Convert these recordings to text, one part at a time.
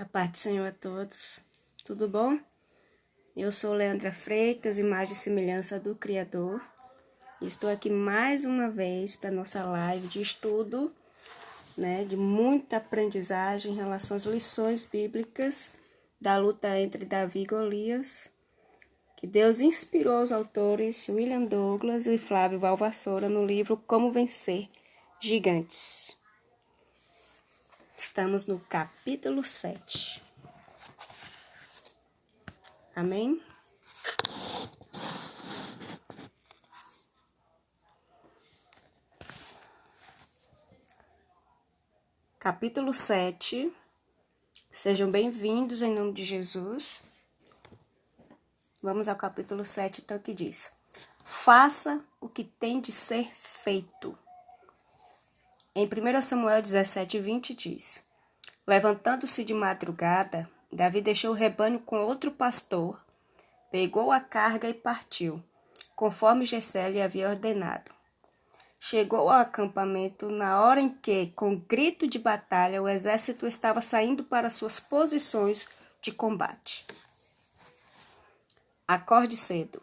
A paz do Senhor a todos. Tudo bom? Eu sou Leandra Freitas, imagem e semelhança do Criador. Estou aqui mais uma vez para nossa live de estudo, de muita aprendizagem em relação às lições bíblicas da luta entre Davi e Golias, que Deus inspirou os autores William Douglas e Flávio Valvassoura no livro Como Vencer Gigantes. Estamos no capítulo 7. Amém? Capítulo 7. Sejam bem-vindos em nome de Jesus. Vamos ao capítulo 7, então, que diz: faça o que tem de ser feito. Em 1 Samuel 17:20 diz: levantando-se de madrugada, Davi deixou o rebanho com outro pastor, pegou a carga e partiu, conforme Jessé lhe havia ordenado. Chegou ao acampamento na hora em que, com grito de batalha, o exército estava saindo para suas posições de combate. Acorde cedo.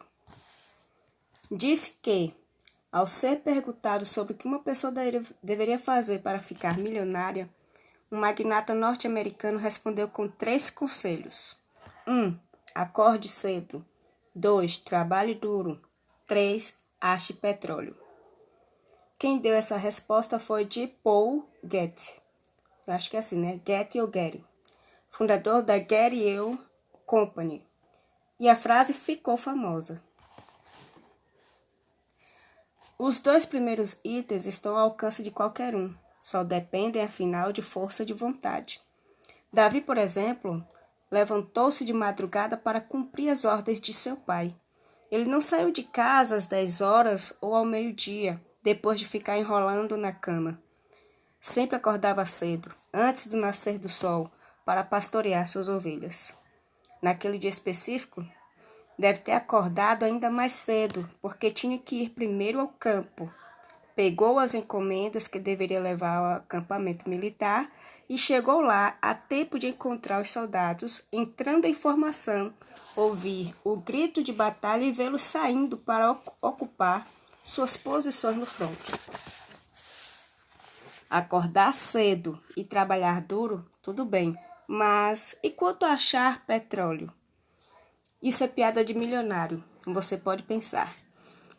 Disse que, ao ser perguntado sobre o que uma pessoa deveria fazer para ficar milionária, um magnata norte-americano respondeu com 3 conselhos. 1. Acorde cedo. 2. Trabalhe duro. 3. Ache petróleo. Quem deu essa resposta foi de Paul Getty. Eu acho que é assim, né? Getty ou Getty. Fundador da Getty Ale Company. E a frase ficou famosa. Os 2 primeiros itens estão ao alcance de qualquer um. Só dependem, afinal, de força de vontade. Davi, por exemplo, levantou-se de madrugada para cumprir as ordens de seu pai. Ele não saiu de casa às 10 horas ou ao meio-dia, depois de ficar enrolando na cama. Sempre acordava cedo, antes do nascer do sol, para pastorear suas ovelhas. Naquele dia específico, deve ter acordado ainda mais cedo, porque tinha que ir primeiro ao campo. Pegou as encomendas que deveria levar ao acampamento militar e chegou lá a tempo de encontrar os soldados, entrando em formação, ouvir o grito de batalha e vê-los saindo para ocupar suas posições no fronte. Acordar cedo e trabalhar duro, tudo bem, mas e quanto a achar petróleo? Isso é piada de milionário, você pode pensar.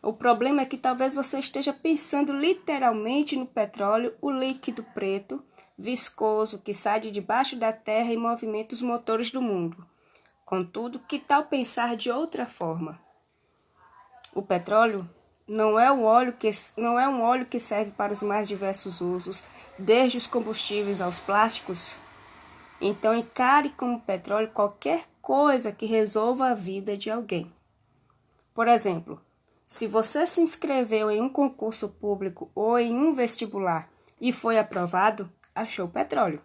O problema é que talvez você esteja pensando literalmente no petróleo, o líquido preto, viscoso, que sai de debaixo da terra e movimenta os motores do mundo. Contudo, que tal pensar de outra forma? O petróleo não é um óleo que serve para os mais diversos usos, desde os combustíveis aos plásticos. Então encare como petróleo qualquer coisa que resolva a vida de alguém. Por exemplo, se você se inscreveu em um concurso público ou em um vestibular e foi aprovado, achou petróleo.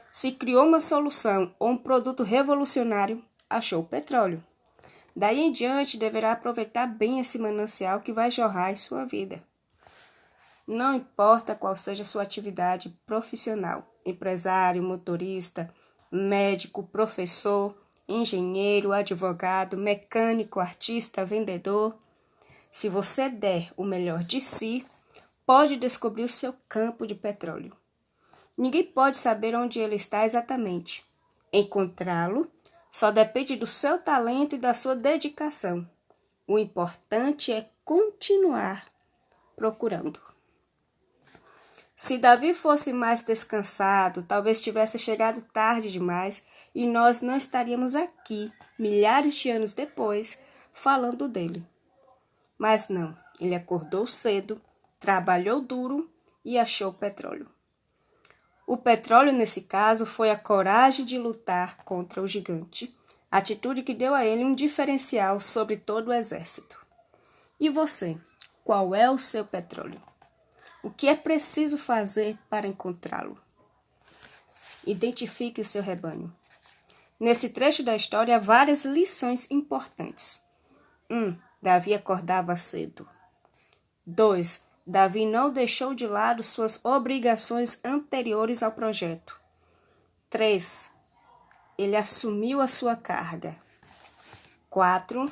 Se criou uma solução ou um produto revolucionário, achou petróleo. Daí em diante, deverá aproveitar bem esse manancial que vai jorrar em sua vida. Não importa qual seja a sua atividade profissional, empresário, motorista, médico, professor, engenheiro, advogado, mecânico, artista, vendedor. Se você der o melhor de si, pode descobrir o seu campo de petróleo. Ninguém pode saber onde ele está exatamente. Encontrá-lo só depende do seu talento e da sua dedicação. O importante é continuar procurando. Se Davi fosse mais descansado, talvez tivesse chegado tarde demais e nós não estaríamos aqui, milhares de anos depois, falando dele. Mas não, ele acordou cedo, trabalhou duro e achou petróleo. O petróleo, nesse caso, foi a coragem de lutar contra o gigante, atitude que deu a ele um diferencial sobre todo o exército. E você, qual é o seu petróleo? O que é preciso fazer para encontrá-lo? Identifique o seu rebanho. Nesse trecho da história há várias lições importantes. 1. Davi acordava cedo. 2. Davi não deixou de lado suas obrigações anteriores ao projeto. 3. ele assumiu a sua carga. 4.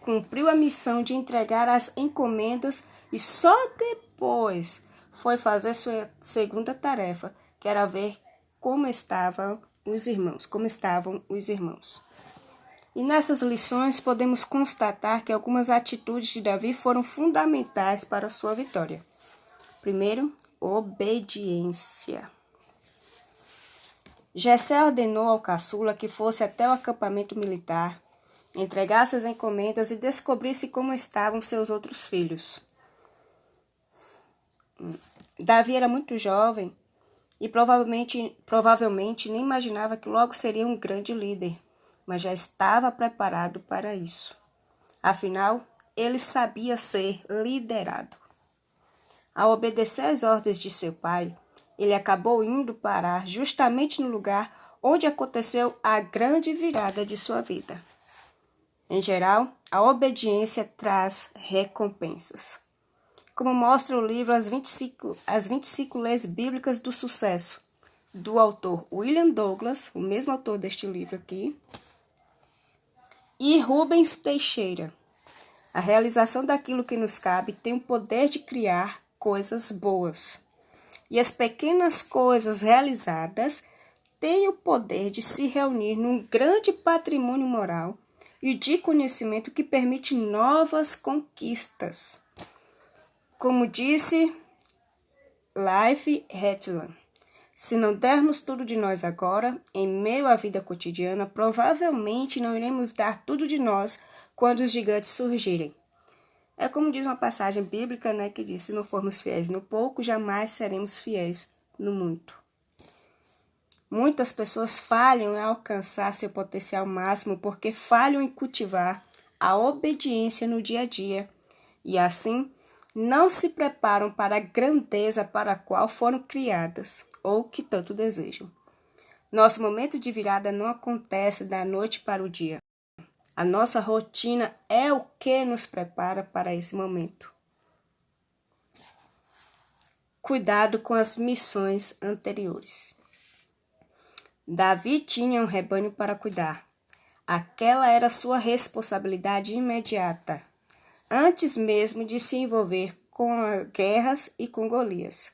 Cumpriu a missão de entregar as encomendas e só depois foi fazer sua segunda tarefa, que era ver como estavam os irmãos. E nessas lições podemos constatar que algumas atitudes de Davi foram fundamentais para a sua vitória. Primeiro, obediência. Jessé ordenou ao caçula que fosse até o acampamento militar, entregasse as encomendas e descobrisse como estavam seus outros filhos. Davi era muito jovem e provavelmente nem imaginava que logo seria um grande líder, mas já estava preparado para isso. Afinal, ele sabia ser liderado. Ao obedecer às ordens de seu pai, ele acabou indo parar justamente no lugar onde aconteceu a grande virada de sua vida. Em geral, a obediência traz recompensas. Como mostra o livro As 25 Leis Bíblicas do Sucesso, do autor William Douglas, o mesmo autor deste livro aqui, e Rubens Teixeira. A realização daquilo que nos cabe tem o poder de criar coisas boas. E as pequenas coisas realizadas têm o poder de se reunir num grande patrimônio moral e de conhecimento que permite novas conquistas. Como disse Leif Hetland, se não dermos tudo de nós agora, em meio à vida cotidiana, provavelmente não iremos dar tudo de nós quando os gigantes surgirem. É como diz uma passagem bíblica, que diz, se não formos fiéis no pouco, jamais seremos fiéis no muito. Muitas pessoas falham em alcançar seu potencial máximo porque falham em cultivar a obediência no dia a dia e, assim, não se preparam para a grandeza para a qual foram criadas ou que tanto desejam. Nosso momento de virada não acontece da noite para o dia. A nossa rotina é o que nos prepara para esse momento. Cuidado com as missões anteriores. Davi tinha um rebanho para cuidar. Aquela era sua responsabilidade imediata, antes mesmo de se envolver com guerras e com Golias.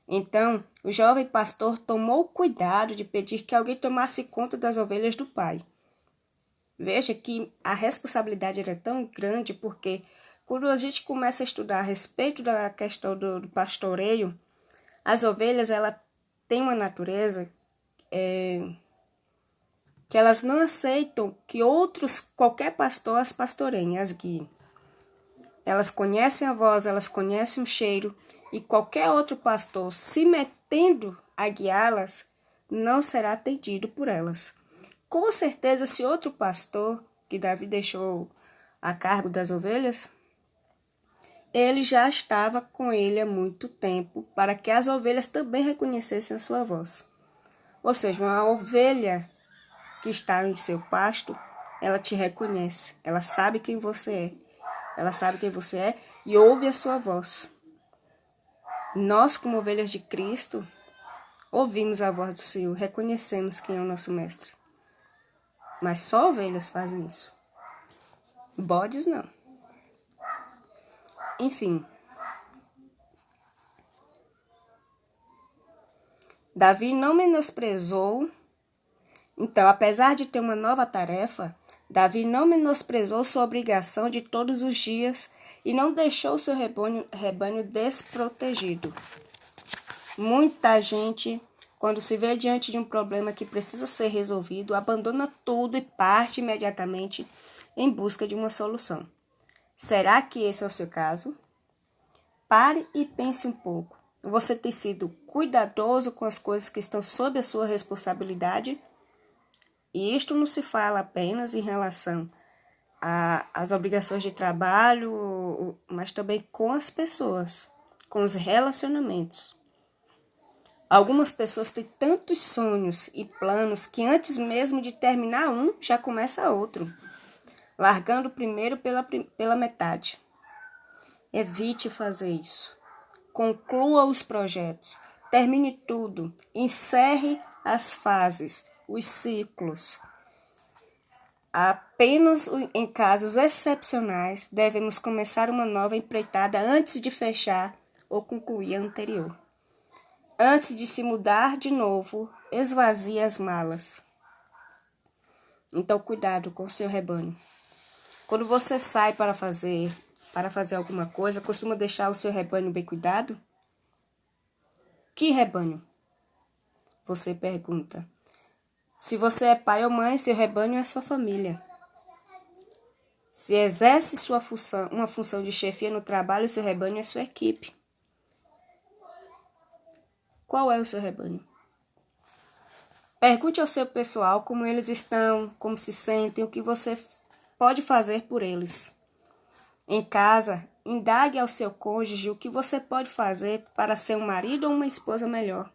Então, o jovem pastor tomou cuidado de pedir que alguém tomasse conta das ovelhas do pai. Veja que a responsabilidade era tão grande porque quando a gente começa a estudar a respeito da questão do pastoreio, as ovelhas ela têm uma natureza que elas não aceitam que qualquer pastor as pastoreiem, as guiem. Elas conhecem a voz, elas conhecem o cheiro e qualquer outro pastor se metendo a guiá-las não será atendido por elas. Com certeza, se outro pastor, que Davi deixou a cargo das ovelhas, ele já estava com ele há muito tempo, para que as ovelhas também reconhecessem a sua voz. Ou seja, uma ovelha que está em seu pasto, ela te reconhece, ela sabe quem você é e ouve a sua voz. Nós, como ovelhas de Cristo, ouvimos a voz do Senhor, reconhecemos quem é o nosso mestre. Mas só ovelhas fazem isso. Bodes não. Enfim. Davi não menosprezou. Então, apesar de ter uma nova tarefa, Davi não menosprezou sua obrigação de todos os dias e não deixou seu rebanho desprotegido. Muita gente, quando se vê diante de um problema que precisa ser resolvido, abandona tudo e parte imediatamente em busca de uma solução. Será que esse é o seu caso? Pare e pense um pouco. Você tem sido cuidadoso com as coisas que estão sob a sua responsabilidade? E isto não se fala apenas em relação às obrigações de trabalho, mas também com as pessoas, com os relacionamentos. Algumas pessoas têm tantos sonhos e planos que antes mesmo de terminar um, já começa outro, largando o primeiro pela metade. Evite fazer isso. Conclua os projetos, termine tudo, encerre as fases, os ciclos. Apenas em casos excepcionais devemos começar uma nova empreitada antes de fechar ou concluir a anterior. Antes de se mudar de novo, esvazie as malas. Então, cuidado com o seu rebanho. Quando você sai para fazer alguma coisa, costuma deixar o seu rebanho bem cuidado? Que rebanho? Você pergunta. Se você é pai ou mãe, seu rebanho é sua família. Se exerce uma função de chefia no trabalho, seu rebanho é sua equipe. Qual é o seu rebanho? Pergunte ao seu pessoal como eles estão, como se sentem, o que você pode fazer por eles. Em casa, indague ao seu cônjuge o que você pode fazer para ser um marido ou uma esposa melhor.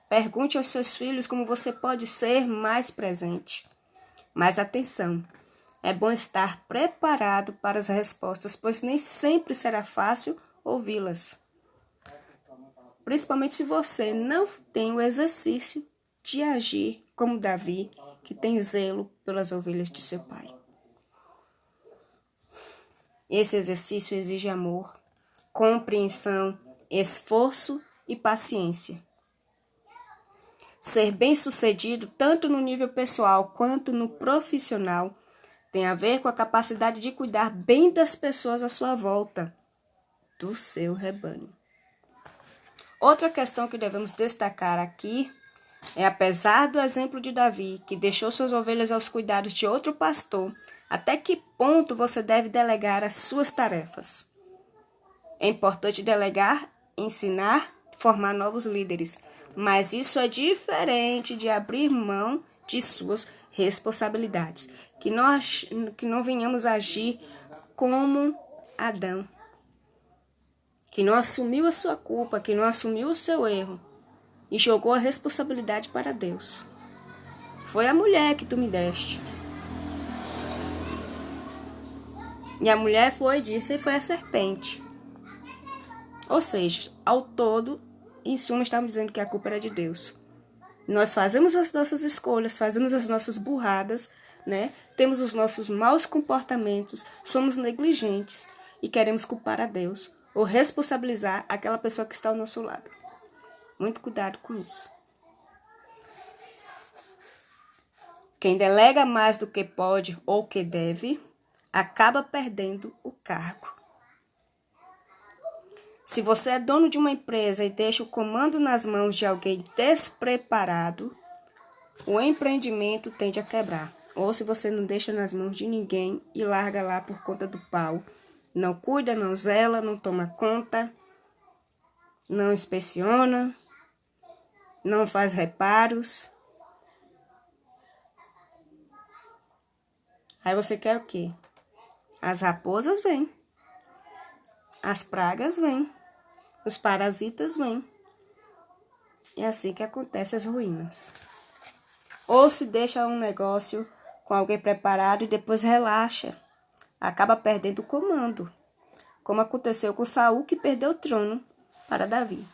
Pergunte aos seus filhos como você pode ser mais presente. Mas atenção, é bom estar preparado para as respostas, pois nem sempre será fácil ouvi-las. Principalmente se você não tem o exercício de agir como Davi, que tem zelo pelas ovelhas de seu pai. Esse exercício exige amor, compreensão, esforço e paciência. Ser bem-sucedido, tanto no nível pessoal quanto no profissional, tem a ver com a capacidade de cuidar bem das pessoas à sua volta, do seu rebanho. Outra questão que devemos destacar aqui é, apesar do exemplo de Davi, que deixou suas ovelhas aos cuidados de outro pastor, até que ponto você deve delegar as suas tarefas? É importante delegar, ensinar, formar novos líderes, mas isso é diferente de abrir mão de suas responsabilidades. Que não venhamos agir como Adão, que não assumiu a sua culpa, que não assumiu o seu erro e jogou a responsabilidade para Deus. Foi a mulher que tu me deste. E a mulher disse, e foi a serpente. Ou seja, ao todo, em suma, estamos dizendo que a culpa era de Deus. Nós fazemos as nossas escolhas, fazemos as nossas burradas, né? Temos os nossos maus comportamentos, somos negligentes e queremos culpar a Deus ou responsabilizar aquela pessoa que está ao nosso lado. Muito cuidado com isso. Quem delega mais do que pode ou que deve, acaba perdendo o cargo. Se você é dono de uma empresa e deixa o comando nas mãos de alguém despreparado, o empreendimento tende a quebrar. Ou se você não deixa nas mãos de ninguém e larga lá por conta do pau, não cuida, não zela, não toma conta, não inspeciona, não faz reparos. Aí você quer o quê? As raposas vêm, as pragas vêm, os parasitas vêm. É assim que acontecem as ruínas. Ou se deixa um negócio com alguém preparado e depois relaxa, acaba perdendo o comando, como aconteceu com Saul, que perdeu o trono para Davi.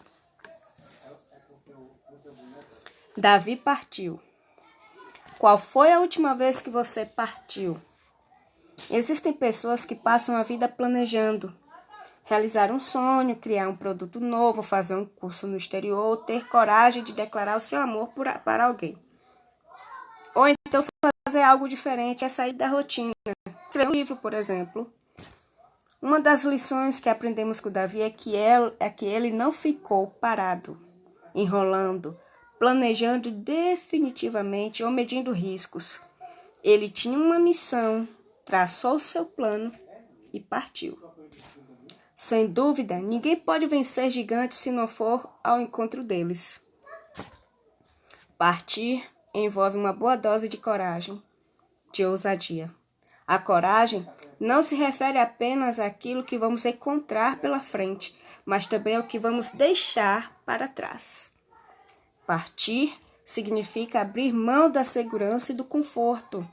Davi partiu. Qual foi a última vez que você partiu? Existem pessoas que passam a vida planejando realizar um sonho, criar um produto novo, fazer um curso no exterior, ter coragem de declarar o seu amor para alguém. Ou então fazer algo diferente, é sair da rotina. Escrever um livro, por exemplo. Uma das lições que aprendemos com Davi é que ele não ficou parado, enrolando, planejando definitivamente ou medindo riscos. Ele tinha uma missão, traçou seu plano e partiu. Sem dúvida, ninguém pode vencer gigantes se não for ao encontro deles. Partir envolve uma boa dose de coragem, de ousadia. A coragem não se refere apenas àquilo que vamos encontrar pela frente, mas também ao que vamos deixar para trás. Partir significa abrir mão da segurança e do conforto,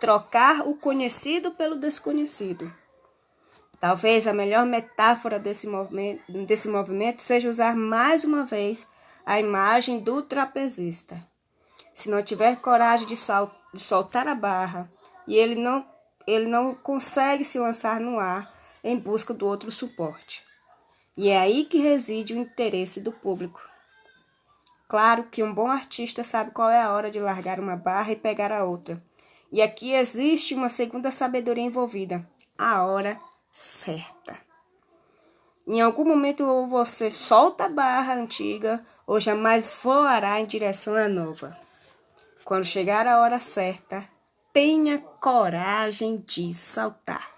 trocar o conhecido pelo desconhecido. Talvez a melhor metáfora desse movimento seja usar mais uma vez a imagem do trapezista. Se não tiver coragem de soltar a barra e ele não consegue se lançar no ar em busca do outro suporte. E é aí que reside o interesse do público. Claro que um bom artista sabe qual é a hora de largar uma barra e pegar a outra. E aqui existe uma segunda sabedoria envolvida, a hora certa. Em algum momento ou você solta a barra antiga ou jamais voará em direção à nova. Quando chegar a hora certa, tenha coragem de saltar.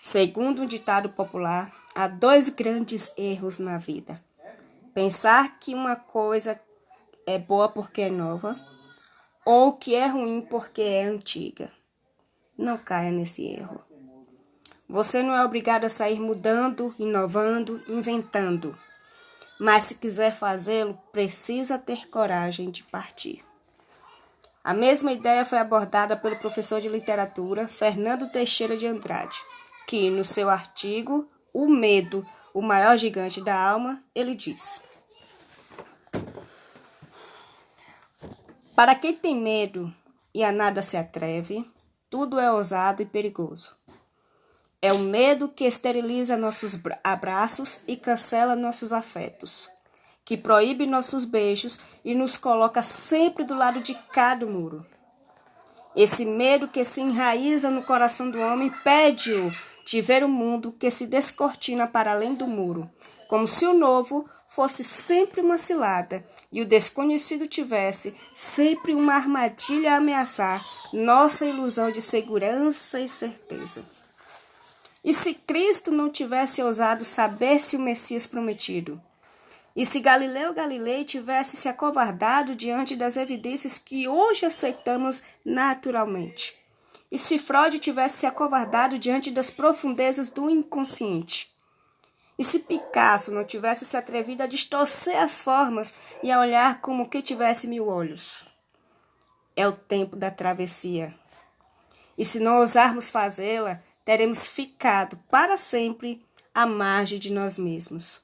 Segundo um ditado popular, há 2 grandes erros na vida. Pensar que uma coisa é boa porque é nova ou que é ruim porque é antiga. Não caia nesse erro. Você não é obrigado a sair mudando, inovando, inventando. Mas se quiser fazê-lo, precisa ter coragem de partir. A mesma ideia foi abordada pelo professor de literatura Fernando Teixeira de Andrade, que no seu artigo O Medo, o maior gigante da alma, ele diz: para quem tem medo e a nada se atreve, tudo é ousado e perigoso. É o medo que esteriliza nossos abraços e cancela nossos afetos, que proíbe nossos beijos e nos coloca sempre do lado de cá do muro. Esse medo que se enraiza no coração do homem impede-o de ver o mundo que se descortina para além do muro, como se o novo fosse sempre uma cilada e o desconhecido tivesse sempre uma armadilha a ameaçar nossa ilusão de segurança e certeza. E se Cristo não tivesse ousado saber-se o Messias prometido? E se Galileu Galilei tivesse se acovardado diante das evidências que hoje aceitamos naturalmente? E se Freud tivesse se acovardado diante das profundezas do inconsciente? E se Picasso não tivesse se atrevido a distorcer as formas e a olhar como que tivesse 1000 olhos? É o tempo da travessia. E se não ousarmos fazê-la, teremos ficado para sempre à margem de nós mesmos.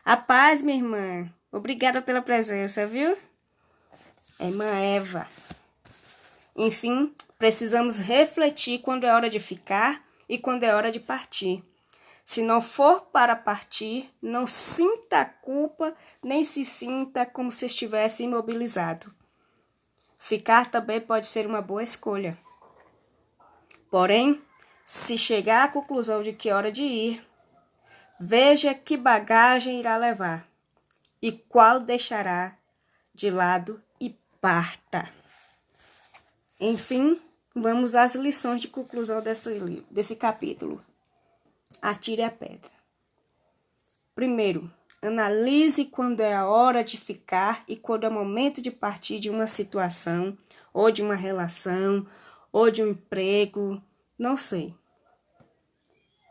A paz, minha irmã. Obrigada pela presença, viu? Irmã Eva. Enfim, precisamos refletir quando é hora de ficar e quando é hora de partir. Se não for para partir, não sinta a culpa, nem se sinta como se estivesse imobilizado. Ficar também pode ser uma boa escolha. Porém, se chegar à conclusão de que é hora de ir, veja que bagagem irá levar e qual deixará de lado e parta. Enfim, vamos às lições de conclusão desse capítulo. Atire a pedra. Primeiro, analise quando é a hora de ficar e quando é o momento de partir de uma situação, ou de uma relação, ou de um emprego, não sei.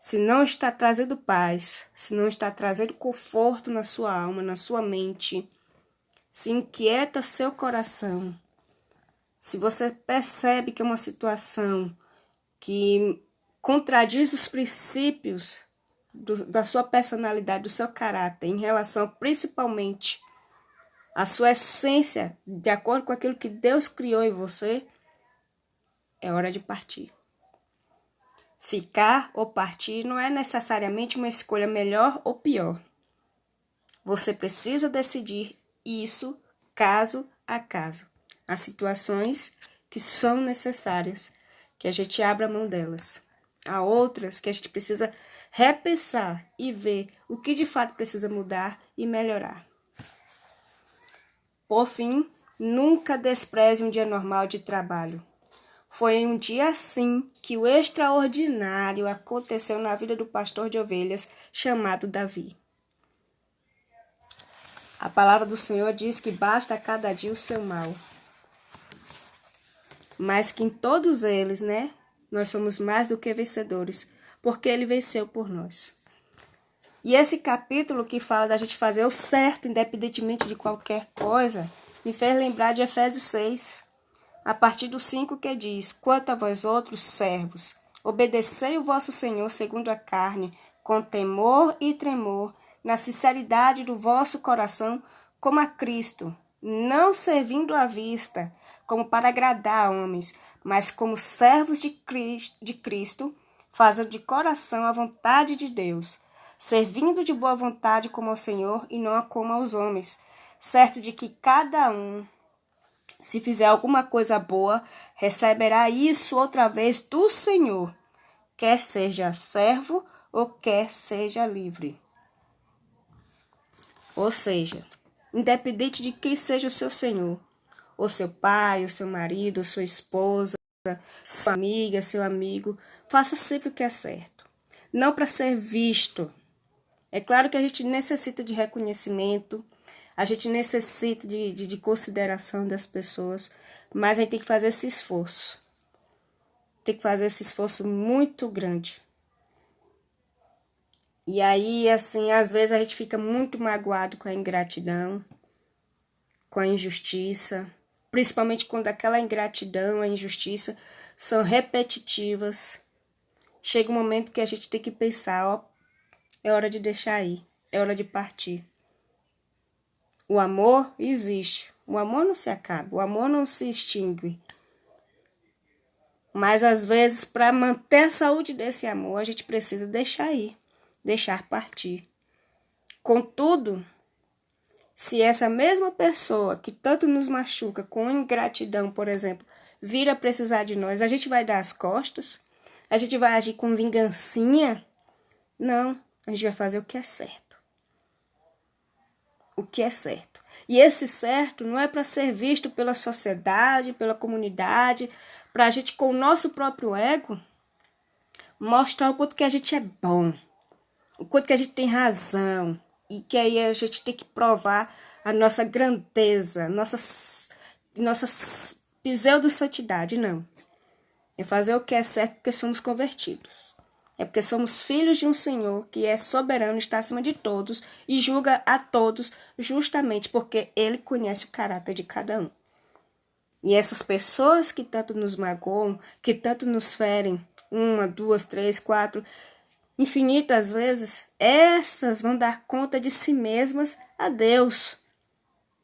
Se não está trazendo paz, se não está trazendo conforto na sua alma, na sua mente, se inquieta seu coração, se você percebe que é uma situação que contradiz os princípios da sua personalidade, do seu caráter, em relação principalmente à sua essência, de acordo com aquilo que Deus criou em você, é hora de partir. Ficar ou partir não é necessariamente uma escolha melhor ou pior. Você precisa decidir isso caso a caso. Há situações que são necessárias, que a gente abra a mão delas. Há outras que a gente precisa repensar e ver o que de fato precisa mudar e melhorar. Por fim, nunca despreze um dia normal de trabalho. Foi em um dia assim que o extraordinário aconteceu na vida do pastor de ovelhas chamado Davi. A palavra do Senhor diz que basta a cada dia o seu mal. Mas que em todos eles, nós somos mais do que vencedores, porque ele venceu por nós. E esse capítulo que fala da gente fazer o certo, independentemente de qualquer coisa, me fez lembrar de Efésios 6, a partir do 5, que diz: quanto a vós outros servos, obedecei o vosso Senhor segundo a carne, com temor e tremor, na sinceridade do vosso coração, como a Cristo, não servindo à vista, como para agradar a homens, mas como servos de Cristo, fazendo de coração a vontade de Deus, servindo de boa vontade como ao Senhor e não como aos homens, certo de que cada um, se fizer alguma coisa boa, receberá isso outra vez do Senhor, quer seja servo ou quer seja livre. Ou seja, independente de quem seja o seu senhor, ou seu pai, ou seu marido, ou sua esposa, sua amiga, seu amigo, faça sempre o que é certo. Não para ser visto. É claro que a gente necessita de reconhecimento, a gente necessita de consideração das pessoas, mas a gente tem que fazer esse esforço. Tem que fazer esse esforço muito grande. E aí, assim, às vezes a gente fica muito magoado com a ingratidão, com a injustiça, principalmente quando aquela ingratidão, a injustiça são repetitivas. Chega um momento que a gente tem que pensar, ó, é hora de deixar ir, é hora de partir. O amor existe, o amor não se acaba, o amor não se extingue. Mas às vezes, para manter a saúde desse amor, a gente precisa deixar ir, deixar partir. Contudo, se essa mesma pessoa que tanto nos machuca com ingratidão, por exemplo, vir a precisar de nós, a gente vai dar as costas? A gente vai agir com vingancinha? Não, a gente vai fazer o que é certo. O que é certo. E esse certo não é para ser visto pela sociedade, pela comunidade, para a gente, com o nosso próprio ego, mostrar o quanto que a gente é bom, o quanto que a gente tem razão, e que aí a gente tem que provar a nossa grandeza, nossa pseudo-santidade, não. É fazer o que é certo porque somos convertidos. É porque somos filhos de um Senhor que é soberano, está acima de todos e julga a todos justamente porque Ele conhece o caráter de cada um. E essas pessoas que tanto nos magoam, que tanto nos ferem, 1, 2, 3, 4, infinitas vezes, essas vão dar conta de si mesmas a Deus.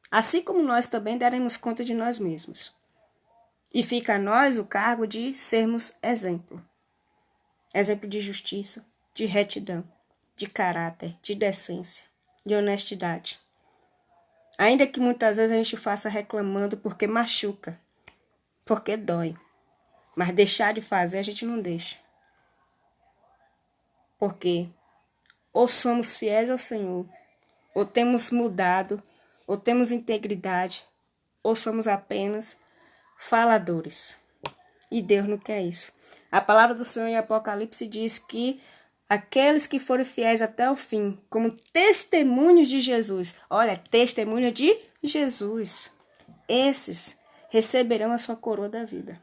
Assim como nós também daremos conta de nós mesmos. E fica a nós o cargo de sermos exemplo. Exemplo de justiça, de retidão, de caráter, de decência, de honestidade. Ainda que muitas vezes a gente faça reclamando porque machuca, porque dói. Mas deixar de fazer a gente não deixa. Porque ou somos fiéis ao Senhor, ou temos mudado, ou temos integridade, ou somos apenas faladores. E Deus não quer isso. A palavra do Senhor em Apocalipse diz que aqueles que forem fiéis até o fim, como testemunhos de Jesus, olha, testemunho de Jesus, esses receberão a sua coroa da vida.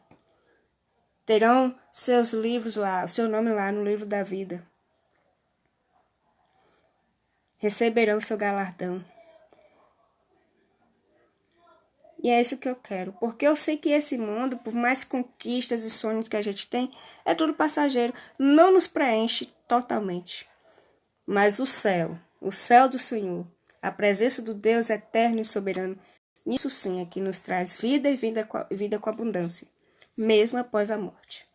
Terão seus livros lá, o seu nome lá no livro da vida. Receberão o seu galardão. E é isso que eu quero, porque eu sei que esse mundo, por mais conquistas e sonhos que a gente tem, é tudo passageiro, não nos preenche totalmente. Mas o céu do Senhor, a presença do Deus eterno e soberano, isso sim é que nos traz vida e vida com abundância, mesmo após a morte.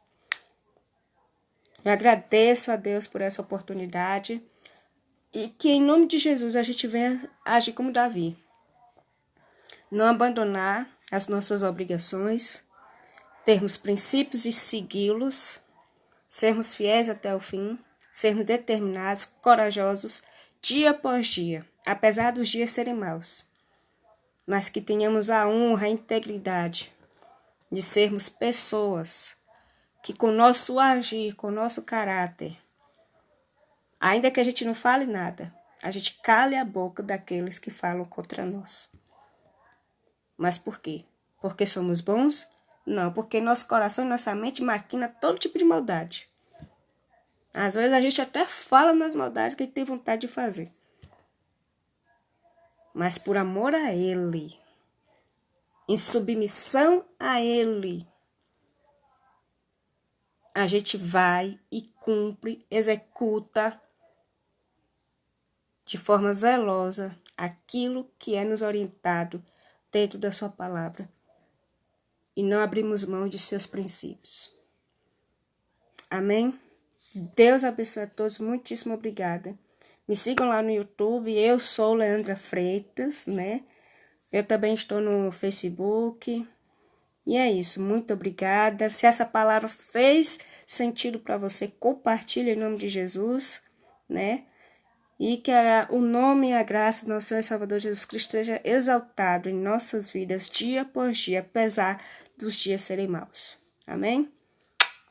Eu agradeço a Deus por essa oportunidade e que em nome de Jesus a gente venha agir como Davi. Não abandonar as nossas obrigações, termos princípios e segui-los, sermos fiéis até o fim, sermos determinados, corajosos, dia após dia, apesar dos dias serem maus, mas que tenhamos a honra, a integridade de sermos pessoas que com nosso agir, com nosso caráter, ainda que a gente não fale nada, a gente cale a boca daqueles que falam contra nós. Mas por quê? Porque somos bons? Não, porque nosso coração e nossa mente maquina todo tipo de maldade. Às vezes a gente até fala nas maldades que a gente tem vontade de fazer. Mas por amor a Ele, em submissão a Ele, a gente vai e cumpre, executa de forma zelosa aquilo que é nos orientado dentro da sua palavra e não abrimos mão de seus princípios. Amém? Deus abençoe a todos. Muitíssimo obrigada. Me sigam lá no YouTube. Eu sou Leandra Freitas, né? Eu também estou no Facebook. E é isso. Muito obrigada. Se essa palavra fez sentido para você, compartilhe em nome de Jesus, né? E que o nome e a graça do nosso Senhor e Salvador Jesus Cristo seja exaltado em nossas vidas dia após dia, apesar dos dias serem maus. Amém?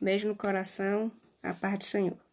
Beijo no coração. A paz do Senhor.